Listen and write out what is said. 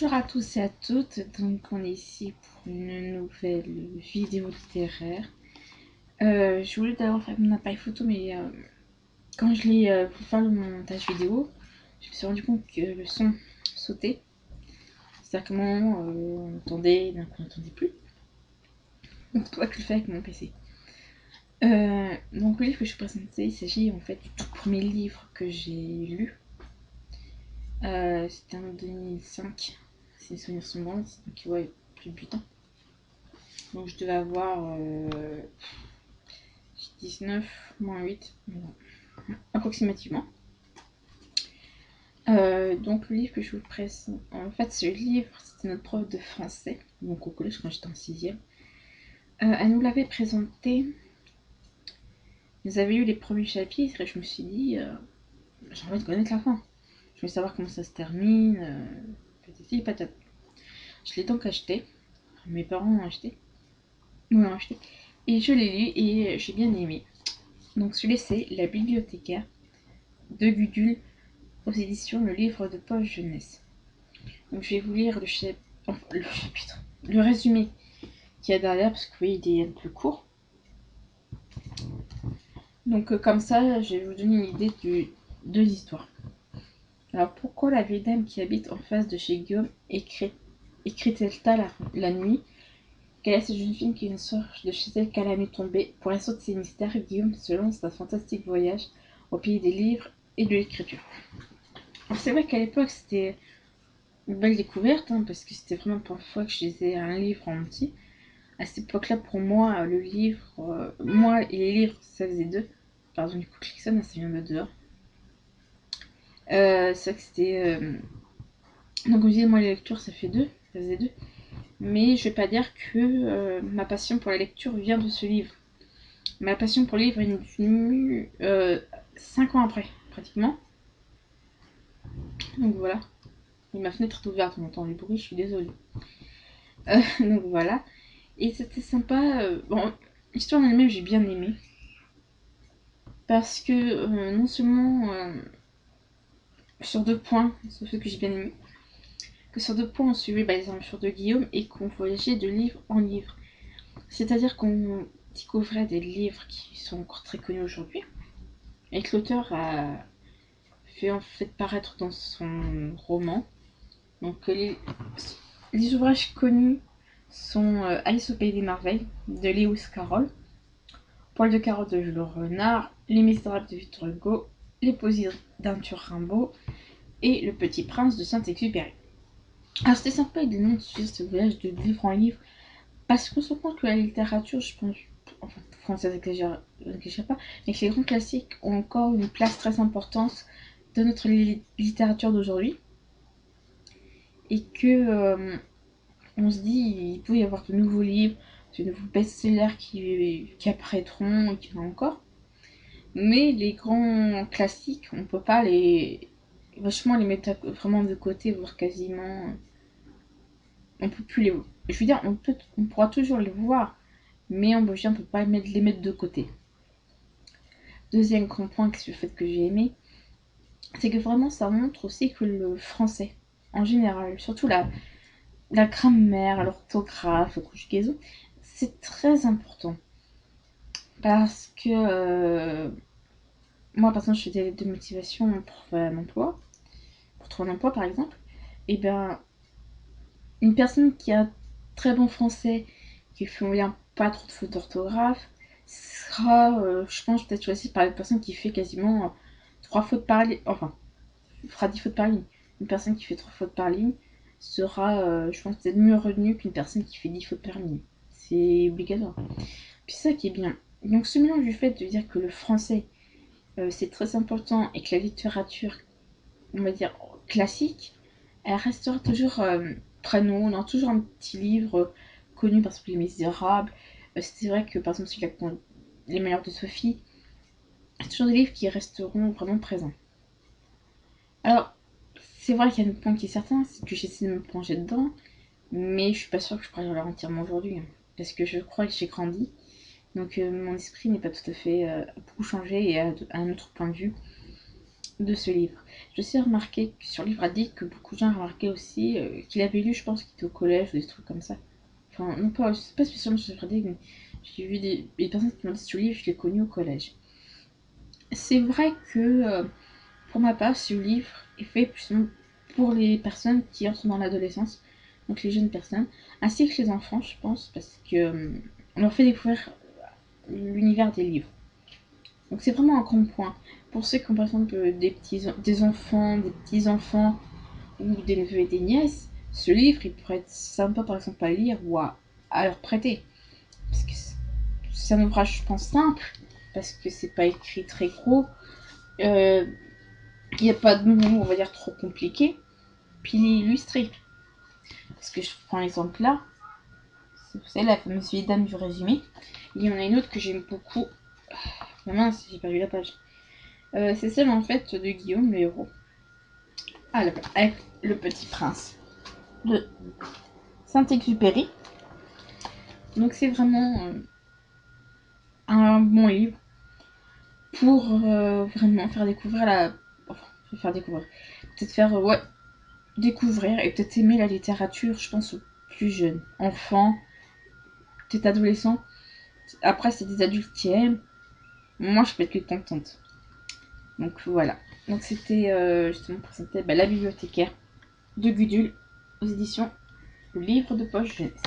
Bonjour à tous et à toutes, donc on est ici pour une nouvelle vidéo littéraire. Je voulais d'abord faire mon appareil photo, mais quand je l'ai pour faire le montage vidéo, je me suis rendu compte que le son sautait. C'est-à-dire qu'à un moment on entendait, d'un coup on n'entendait plus. Donc c'est toi que je le fais avec mon PC. Donc le livre que je vais présenter, il s'agit en fait du tout premier livre que j'ai lu. C'était en 2005, si mes souvenirs sont bons, donc ouais, plus de 8 ans. Donc je devais avoir 19 moins 8, approximativement. Donc le livre que je vous présente, en fait ce livre c'était notre prof de français, donc au collège quand j'étais en 6ème. Elle nous l'avait présenté, nous avait eu les premiers chapitres et je me suis dit j'ai envie de connaître la fin. Je veux savoir comment ça se termine, patati patata. Je l'ai donc acheté, mes parents l'ont acheté, et je l'ai lu et j'ai bien aimé. Donc celui-là c'est La bibliothécaire de Gudule aux éditions Le Livre de Poche Jeunesse. Donc je vais vous lire le chapitre, le résumé qu'il y a derrière parce que oui, il est un peu court. Donc comme ça, je vais vous donner une idée de l'histoire. Alors pourquoi la vieille dame qui habite en face de chez Guillaume écrit-elle tard la nuit? Quelle est cette jeune fille qui ne sort de chez elle qu'à la nuit tombée? Pour résoudre ces mystères, Guillaume se lance dans un fantastique voyage au pays des livres et de l'écriture. Alors c'est vrai qu'à l'époque c'était une belle découverte, parce que c'était vraiment la première fois que je lisais un livre en entier. À cette époque-là, pour moi, le livre, moi et les livres, ça faisait deux. Pardon, du coup, Clickson, ça vient de dehors. C'est vrai que c'était. Donc, on disait, moi, les lectures, ça faisait deux. Mais je vais pas dire que ma passion pour la lecture vient de ce livre. Ma passion pour le livre est venue 5 ans après, pratiquement. Donc voilà. Et ma fenêtre est ouverte, on entend du bruit, je suis désolée. Donc voilà. Et c'était sympa. Bon, l'histoire en elle-même, j'ai bien aimé. Parce que non seulement sur deux points, c'est ce que j'ai bien aimé, que sur deux points on suivait les aventures de Guillaume et qu'on voyageait de livre en livre. C'est-à-dire qu'on découvrait des livres qui sont encore très connus aujourd'hui et que l'auteur a fait en fait paraître dans son roman. Donc les ouvrages connus sont Alice au pays des merveilles de Lewis Carroll, Poil de carotte de Jules Renard, Les Misérables de Victor Hugo, Les poésies d'Arthur Rimbaud et Le Petit Prince de Saint-Exupéry. Alors c'était sympa de nous de suivre ce voyage de livre en livre, parce qu'on se rend compte que la littérature, je pense, enfin française n'exagère pas, mais que les grands classiques ont encore une place très importante dans notre littérature d'aujourd'hui. Et que on se dit il peut y avoir de nouveaux livres, de nouveaux best-sellers qui apparaîtront et qui vont encore. Mais les grands classiques, on peut pas vachement les mettre vraiment de côté, voire quasiment. On peut plus les. Je veux dire, on pourra toujours les voir, mais on peut pas les mettre de côté. Deuxième grand point, que le fait que j'ai aimé, c'est que vraiment ça montre aussi que le français, en général, surtout la grammaire, l'orthographe, la conjugaison, c'est très important. Parce que moi, par exemple, je fais des motivations pour trouver un emploi, par exemple, et bien, une personne qui a très bon français, qui fait bien pas trop de fautes d'orthographe, sera, je pense, peut-être choisie par une personne qui fait quasiment 3 fautes par ligne, enfin, fera 10 fautes par ligne. Une personne qui fait 3 fautes par ligne sera, je pense, peut-être mieux retenue qu'une personne qui fait 10 fautes par ligne. C'est obligatoire. Puis ça qui est bien. Donc ce mélange du fait de dire que le français, c'est très important et que la littérature, on va dire, classique, elle restera toujours nous, on a toujours un petit livre connu, par exemple Les Misérables. C'est vrai que par exemple celui-là, Les Malheurs de Sophie, c'est toujours des livres qui resteront vraiment présents. Alors, c'est vrai qu'il y a un point qui est certain, c'est que j'essaie de me plonger dedans, mais je suis pas sûre que je pourrais le lire entièrement aujourd'hui, parce que je crois que j'ai grandi, donc mon esprit n'est pas tout à fait beaucoup changé et a un autre point de vue. de ce livre. Je sais remarquer que sur le livre addict que beaucoup de gens ont remarqué aussi qu'il avait lu, je pense qu'il était au collège ou des trucs comme ça. Enfin, non pas, c'est pas spécialement sur le livre addict, mais j'ai vu des personnes qui m'ont dit ce livre, je l'ai connu au collège. C'est vrai que pour ma part, ce livre est fait plus pour les personnes qui sont dans l'adolescence, donc les jeunes personnes, ainsi que les enfants, je pense, parce que on leur fait découvrir l'univers des livres. Donc c'est vraiment un grand point. Pour ceux qui ont par exemple des enfants, des petits-enfants ou des neveux et des nièces, ce livre il pourrait être sympa par exemple à lire ou à leur prêter. Parce que c'est un ouvrage je pense simple, parce que c'est pas écrit très gros. Il n'y a pas de mots on va dire trop compliqués. Puis il est illustré. Parce que je prends l'exemple là, vous savez la fameuse vieille dame du résumé. Il y en a une autre que j'aime beaucoup. Mais mince, j'ai perdu la page. C'est celle en fait de Guillaume, le héros. Ah, avec le petit prince de Saint-Exupéry. Donc c'est vraiment un bon livre pour vraiment faire découvrir Enfin, faire découvrir. Peut-être faire, ouais, découvrir et peut-être aimer la littérature, je pense, aux plus jeunes. Enfants, peut-être adolescents. Après, c'est des adultes qui aiment. Moi, je peux être que contente. Donc voilà. Donc c'était justement présenté la bibliothécaire de Gudule aux éditions Le Livre de Poche Jeunesse.